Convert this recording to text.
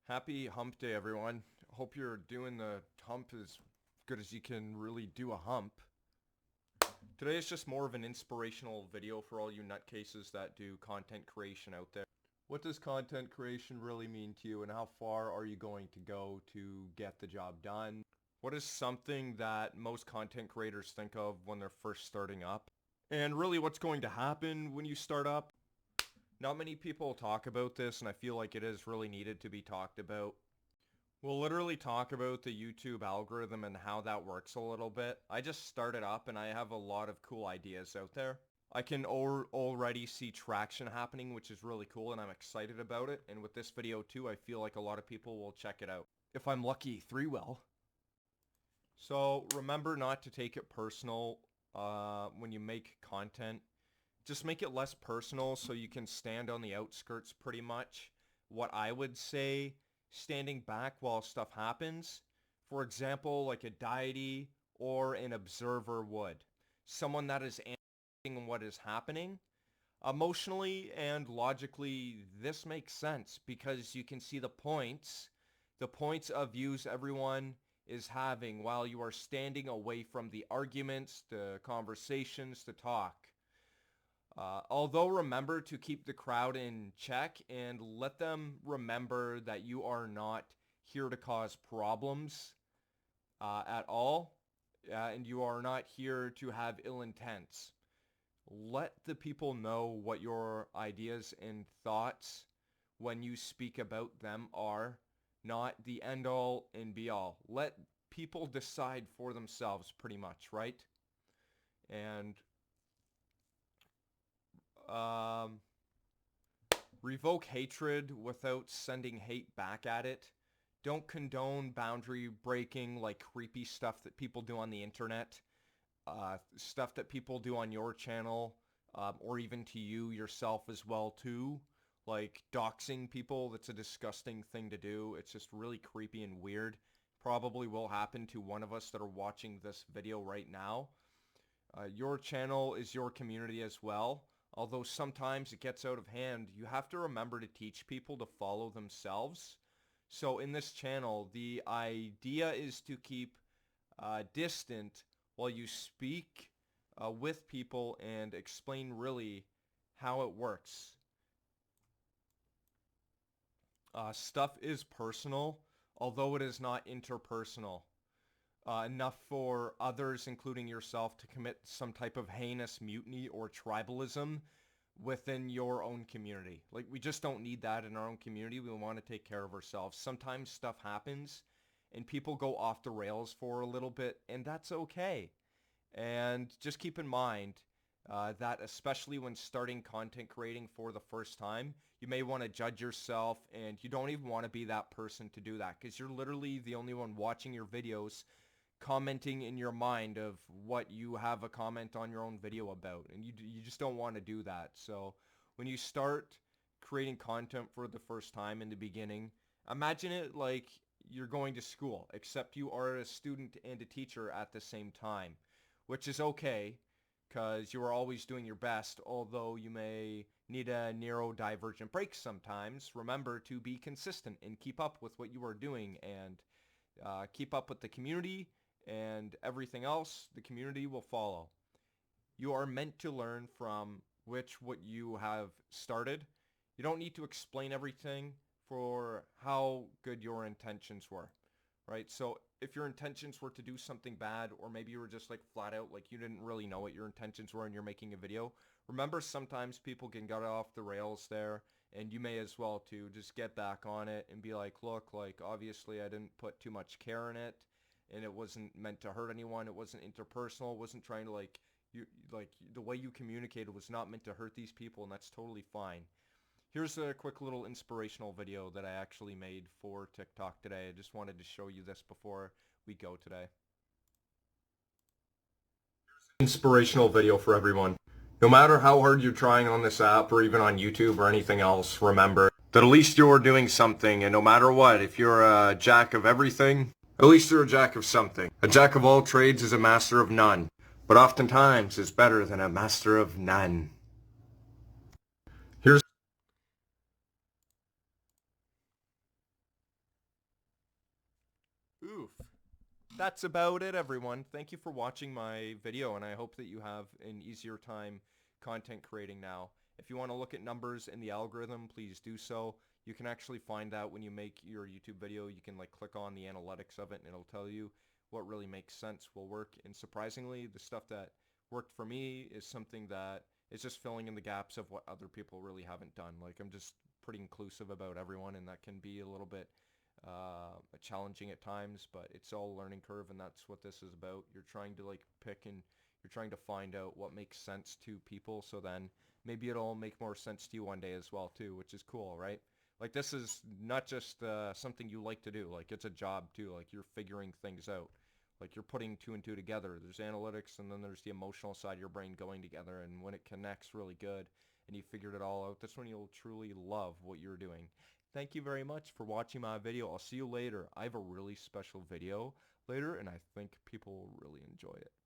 Happy hump day, everyone. Hope you're doing the hump as good as you can really do a hump. Today is just more of an inspirational video for all you nutcases that do content creation out there. What does content creation really mean to you, and how far are you going to go to get the job done? What is something that most content creators think of when they're first starting up? And really, what's going to happen when you start up? Not many people talk about this, and I feel like it is really needed to be talked about. We'll literally talk about the YouTube algorithm and how that works a little bit. I just started up and I have a lot of cool ideas out there. I can already see traction happening, which is really cool, and I'm excited about it. And with this video too, I feel like a lot of people will check it out. If I'm lucky, 3 will. So remember not to take it personal when you make content. Just make it less personal so you can stand on the outskirts pretty much. What I would say, standing back while stuff happens, for example, like a deity or an observer would. Someone that is analyzing what is happening. Emotionally and logically, this makes sense because you can see the points of views everyone is having while you are standing away from the arguments, the conversations, the talk. Although remember to keep the crowd in check and let them remember that you are not here to cause problems at all, and you are not here to have ill intents. Let the people know what your ideas and thoughts when you speak about them are, not the end all and be all. Let people decide for themselves pretty much, right? And revoke hatred without sending hate back at it. Don't condone boundary breaking, like creepy stuff that people do on the internet. Stuff that people do on your channel, or even to you yourself as well too. Like doxing people, that's a disgusting thing to do. It's just really creepy and weird. Probably will happen to one of us that are watching this video right now. Your channel is your community as well. Although sometimes it gets out of hand, you have to remember to teach people to follow themselves. So in this channel, the idea is to keep distant while you speak with people and explain really how it works. Stuff is personal, although it is not interpersonal. Enough for others, including yourself, to commit some type of heinous mutiny or tribalism within your own community. Like, we just don't need that in our own community. We want to take care of ourselves. Sometimes stuff happens and people go off the rails for a little bit, and that's okay. And just keep in mind that especially when starting content creating for the first time, you may want to judge yourself, and you don't even want to be that person to do that because you're literally the only one watching your videos commenting in your mind of what you have a comment on your own video about, and you just don't want to do that. So when you start creating content for the first time in the beginning, imagine it like you're going to school, except you are a student and a teacher at the same time, which is okay because you are always doing your best, although you may need a neurodivergent break sometimes. Remember to be consistent and keep up with what you are doing, and keep up with the community, and everything else, the community will follow. You are meant to learn from what you have started. You don't need to explain everything for how good your intentions were, right? So if your intentions were to do something bad, or maybe you were just like flat out, like you didn't really know what your intentions were and you're making a video, remember sometimes people can get off the rails there, and you may as well too. Just get back on it and be like, look, like obviously I didn't put too much care in it, and it wasn't meant to hurt anyone. It wasn't interpersonal. It wasn't trying to like the way you communicated was not meant to hurt these people, and that's totally fine. Here's a quick little inspirational video that I actually made for TikTok today. I just wanted to show you this before we go today. Inspirational video for everyone. No matter how hard you're trying on this app or even on YouTube or anything else, remember that at least you're doing something, and no matter what, if you're a jack of everything, at least you're a jack of something. A jack of all trades is a master of none, but oftentimes is better than a master of none. Here's that's about it, everyone. Thank you for watching my video, and I hope that you have an easier time content creating now. If you want to look at numbers in the algorithm, please do so. You can actually find that when you make your YouTube video. You can like click on the analytics of it, and it'll tell you what really makes sense, will work. And surprisingly, the stuff that worked for me is something that is just filling in the gaps of what other people really haven't done. Like, I'm just pretty inclusive about everyone, and that can be a little bit challenging at times, but it's all a learning curve, and that's what this is about. You're trying to like pick, and you're trying to find out what makes sense to people, so then maybe it'll make more sense to you one day as well too, which is cool, right? Like, this is not just something you like to do. Like, it's a job too. Like, you're figuring things out. Like, you're putting two and two together. There's analytics, and then there's the emotional side of your brain going together, and when it connects really good and you figured it all out, that's when you'll truly love what you're doing. Thank you very much for watching my video. I'll see you later. I have a really special video later, and I think people will really enjoy it.